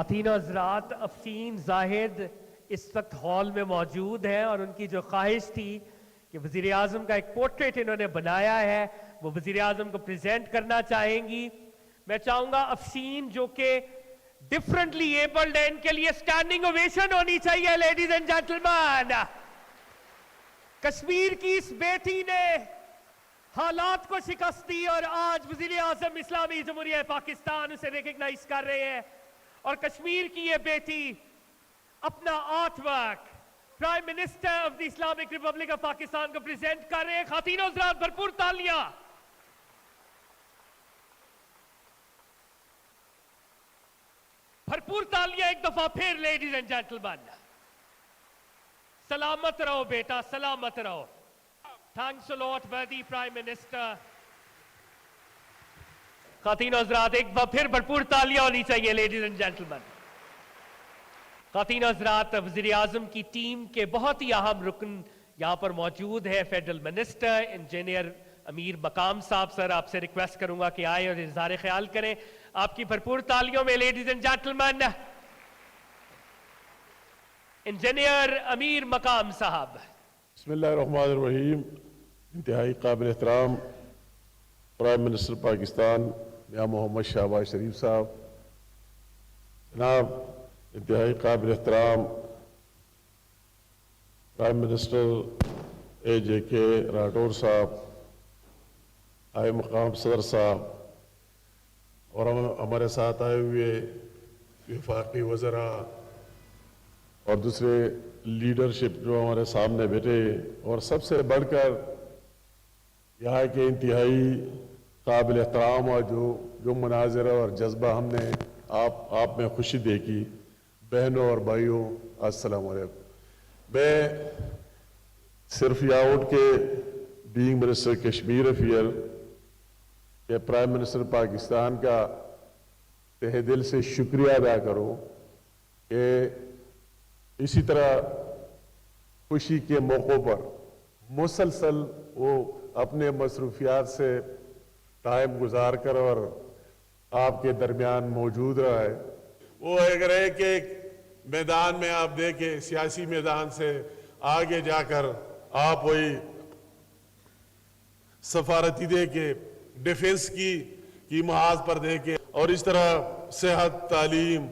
خواتین و حضرات، افشین زاہد اس وقت ہال میں موجود ہیں اور ان کی جو خواہش تھی کہ وزیر اعظم کا ایک پورٹریٹ انہوں نے بنایا ہے وہ وزیر اعظم کو پریزنٹ کرنا چاہیں گی. میں چاہوں گا افشین جو کہ ڈیفرنٹلی ایبلڈ ہے، ان کے لیے اسٹینڈنگ اویشن ہونی چاہیے. لیڈیز اینڈ جینٹلمین، کشمیر کی اس بیٹی نے حالات کو شکست دی اور آج وزیر اعظم اسلامی جمہوریہ پاکستان اسے ریکگنائز کر رہے ہیں اور کشمیر کی یہ بیٹی اپنا art work prime minister of the Islamic republic of Pakistan کو پریزنٹ کر رہے ہیں. خواتین و حضرات بھرپور تالیاں. بھرپور تالیاں ایک دفعہ پھر. لیڈیز اینڈ جینٹلمین، سلامت رہو بیٹا، سلامت رہو. تھینکس ا لاٹ وردی پرائم منسٹر. خواتین و حضرات ایک بار پھر بھرپور تالیاں ہونی چاہیے. لیڈیز اینڈ جینٹلمین، خواتین و حضرات، وزیر اعظم کی ٹیم کے بہت ہی اہم رکن یہاں پر موجود ہے. فیڈرل منسٹر انجینئر امیر مقام صاحب. سر آپ سے ریکویسٹ کروں گا کہ آئے اور اظہار خیال کریں. آپ کی بھرپور تالیوں میں لیڈیز اینڈ جینٹلمین انجینئر امیر مقام صاحب. بسم اللہ الرحمن الرحیم. انتہائی قابل احترام پرائم منسٹر پاکستان میاں محمد شہباز شریف صاحب، جناب انتہائی قابل احترام پرائم منسٹر اے جے کے راٹور صاحب، آئے مقام صدر صاحب اور ہمارے ساتھ آئے ہوئے وفاقی وزراء اور دوسرے لیڈرشپ جو ہمارے سامنے بیٹھے، اور سب سے بڑھ کر یہاں کے انتہائی قابل احترام اور جو مناظر اور جذبہ ہم نے آپ میں خوشی دیکھی، بہنوں اور بھائیوں السلام علیکم. میں صرف یہاں اٹھ کے بینگ منسٹر کشمیر افیئر کہ پرائم منسٹر پاکستان کا تہ دل سے شکریہ ادا کروں کہ اسی طرح خوشی کے موقع پر مسلسل وہ اپنے مصروفیات سے ٹائم گزار کر اور آپ کے درمیان موجود رہا ہے. وہ اگر ایک ایک میدان میں آپ دیکھیں، سیاسی میدان سے آگے جا کر آپ وہی سفارتی دیکھیں، ڈیفنس کی محاذ پر دیکھیں، اور اس طرح صحت، تعلیم،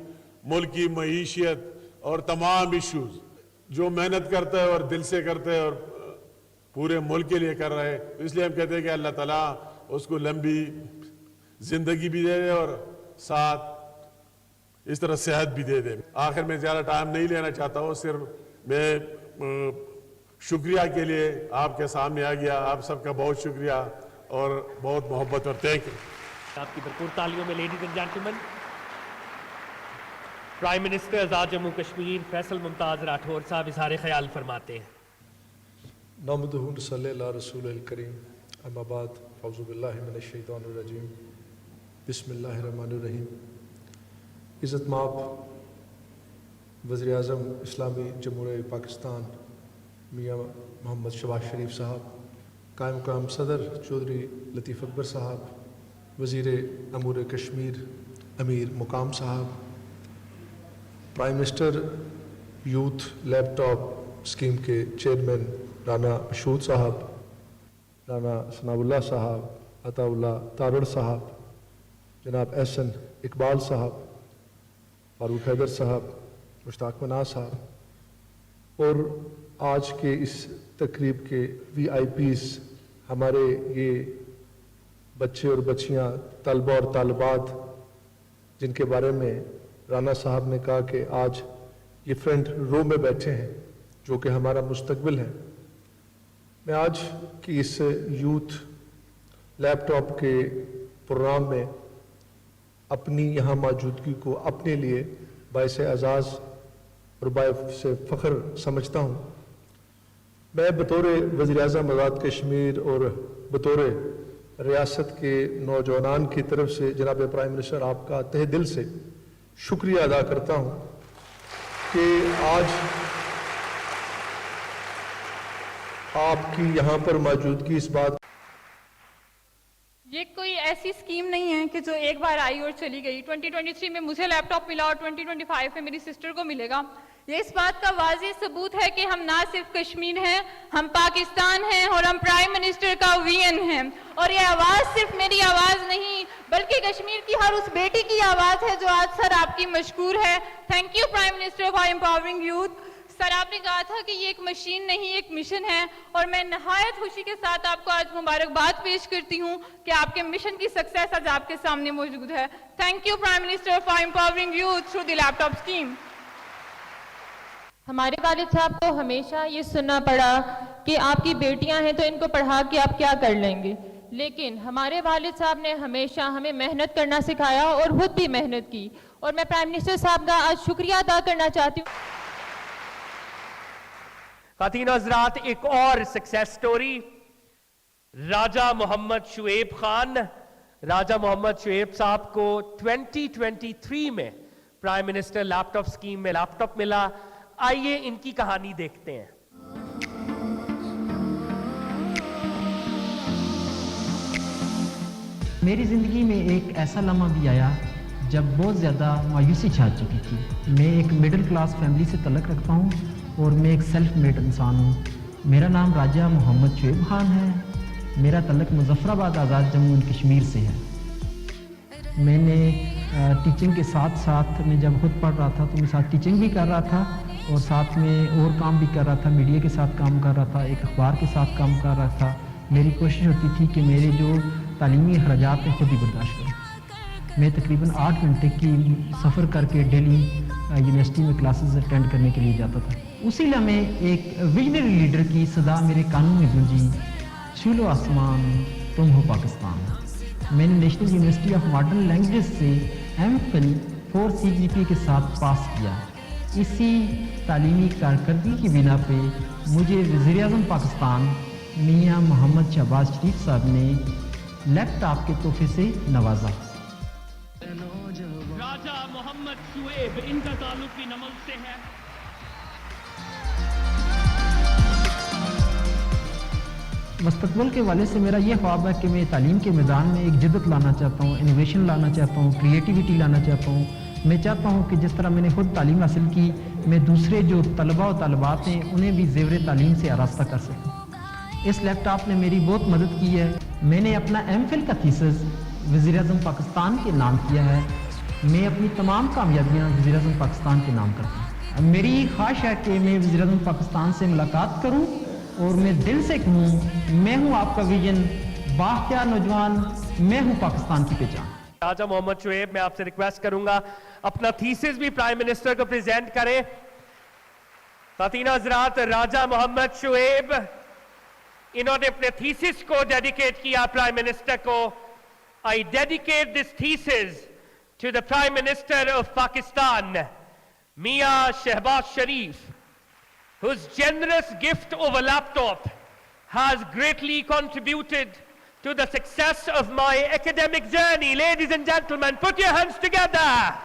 ملک کی معیشت اور تمام ایشوز جو محنت کرتا ہے اور دل سے کرتا ہے اور پورے ملک کے لیے کر رہے ہیں. اس لیے ہم کہتے ہیں کہ اللہ تعالیٰ اس کو لمبی زندگی بھی دے دے اور ساتھ اس طرح صحت بھی دے دے. آخر میں زیادہ ٹائم نہیں لینا چاہتا ہوں، صرف میں شکریہ کے لیے آپ کے سامنے آ گیا. آپ سب کا بہت شکریہ اور بہت محبت اور تھینک یو. آپ کی بھرپور تالیوں میں ladies and gentleman prime minister Azad Jammu Kashmir Faisal Mumtaz Rathore Sahab اظہار خیال فرماتے ہیں. نحمدہ ونصلی علی رسول الکریم، اما بعد، اعوذ باللہ من الشیطان الرجیم، بسم اللہ الرحمن الرحیم. عزت مآب وزیر اعظم اسلامی جمہوریہ پاکستان میاں محمد شہباز شریف صاحب، قائم مقام صدر چودھری لطیف اکبر صاحب، وزیر امور کشمیر امیر مقام صاحب، پرائم منسٹر یوتھ لیپ ٹاپ اسکیم کے چیئرمین رانا مشہود صاحب، رانا ثناء اللہ صاحب، عطا اللہ تارڑ صاحب، جناب احسن اقبال صاحب، فاروق حیدر صاحب، مشتاق مناز صاحب، اور آج کے اس تقریب کے وی آئی پیز ہمارے یہ بچے اور بچیاں، طلبہ اور طالبات، جن کے بارے میں رانا صاحب نے کہا کہ آج یہ فرنٹ رو میں بیٹھے ہیں، جو کہ ہمارا مستقبل ہے. میں آج کی اس یوتھ لیپ ٹاپ کے پروگرام میں اپنی یہاں موجودگی کو اپنے لیے باعث اعزاز اور باعث فخر سمجھتا ہوں. میں بطور وزیر اعظم آزاد کشمیر اور بطور ریاست کے نوجوانان کی طرف سے جناب پرائم منسٹر آپ کا تہ دل سے شکریہ ادا کرتا ہوں کہ آج آپ کی یہاں پر موجودگی اس بات یہ کوئی ایسی اسکیم نہیں ہے کہ جو ایک بار آئی اور چلی گئی. 2023 میں مجھے لیپ ٹاپ ملا اور 2025 میں میری سسٹر کو ملے گا. یہ اس بات کا واضح ثبوت ہے کہ ہم نہ صرف کشمیر ہیں, ہم پاکستان ہیں اور ہم پرائم منسٹر کا وین ہیں. اور یہ آواز صرف میری آواز نہیں بلکہ کشمیر کی ہر اس بیٹی کی آواز ہے جو آج سر آپ کی مشکور ہے. Thank you prime minister for empowering youth. Sir آپ نے کہا تھا کہ یہ ایک مشین نہیں ایک مشن ہے, اور میں نہایت خوشی کے ساتھ آپ کو آج مبارکباد پیش کرتی ہوں کہ آپ کے مشن کی سکسیس آج آپ کے سامنے موجود ہے. Thank you prime minister for empowering youth through the laptop scheme. ہمارے والد صاحب کو ہمیشہ یہ سننا پڑا کہ آپ کی بیٹیاں ہیں تو ان کو پڑھا کے آپ کیا کر لیں گے, لیکن ہمارے والد صاحب نے ہمیشہ ہمیں محنت کرنا سکھایا اور خود بھی محنت کی, اور میں پرائم منسٹر صاحب کا آج شکریہ ادا کرنا چاہتی ہوں. خواتین و حضرات, ایک اور سکسیس سٹوری راجہ محمد شعیب خان. راجہ محمد شعیب صاحب کو 2023 میں پرائم منسٹر لیپ ٹاپ اسکیم میں لیپ ٹاپ ملا. آئیے ان کی کہانی دیکھتے ہیں. میری زندگی میں ایک ایسا لمحہ بھی آیا جب بہت زیادہ مایوسی چھا چکی تھی. میں ایک مڈل کلاس فیملی سے تعلق رکھتا ہوں اور میں ایک سیلف میڈ انسان ہوں. میرا نام راجہ محمد شعیب خان ہے. میرا تعلق مظفر آباد آزاد جموں اینڈ کشمیر سے ہے. میں نے ٹیچنگ کے ساتھ ساتھ میں جب خود پڑھ رہا تھا تو میں ساتھ ٹیچنگ بھی کر رہا تھا اور ساتھ میں اور کام بھی کر رہا تھا. میڈیا کے ساتھ کام کر رہا تھا, ایک اخبار کے ساتھ کام کر رہا تھا. میری کوشش ہوتی تھی کہ میرے جو تعلیمی اخراجات ہیں خود ہی برداشت کروں. میں تقریباً 8 گھنٹے کی سفر کر کے ڈیلی یونیورسٹی میں کلاسز اٹینڈ کرنے کے لیے جاتا تھا. اسی لمحے ایک ویژنری لیڈر کی صدا میرے کانوں میں گونجی, شولو آسمان تم ہو پاکستان. میں نے national university of modern languages سے ایم فل 4 CGPA کے ساتھ پاس کیا. اسی تعلیمی کارکردگی کی بنا پہ مجھے وزیر اعظم پاکستان میاں محمد شہباز شریف صاحب نے لیپ ٹاپ کے تحفے سے نوازا. راجہ محمد شعیب, ان کا تعلق بھی نمل سے ہے. مستقبل کے والے سے میرا یہ خواب ہے کہ میں تعلیم کے میدان میں ایک جدت لانا چاہتا ہوں, انوویشن لانا چاہتا ہوں, کریٹیوٹی لانا چاہتا ہوں. میں چاہتا ہوں کہ جس طرح میں نے خود تعلیم حاصل کی, میں دوسرے جو طلباء و طالبات ہیں انہیں بھی زیور تعلیم سے آراستہ کر سکوں. اس لیپ ٹاپ نے میری بہت مدد کی ہے. میں نے اپنا ایم فل کا تھیسس وزیر اعظم پاکستان کے نام کیا ہے. میں اپنی تمام کامیابیاں وزیر اعظم پاکستان کے نام کرتا ہوں. میری خواہش ہے کہ میں وزیر اعظم پاکستان سے ملاقات کروں اور میں دل سے کہوں, میں ہوں آپ کا ویژن, بااختیار نوجوان, میں ہوں پاکستان کی پہچان. راجہ محمد شعیب, میں آپ سے ریکویسٹ کروں گا اپنا تھیسس بھی پرائم منسٹر کو پریزنٹ کریں. خواتین و حضرات, راجہ محمد شعیب انہوں نے اپنے تھیسس کو ڈیڈیکیٹ کیا پرائم منسٹر کو. I dedicate this thesis to the Prime Minister of Pakistan, Mian Shehbaz Sharif, whose generous gift of a laptop has greatly contributed to the success of my academic journey. Ladies and gentlemen, put your hands together.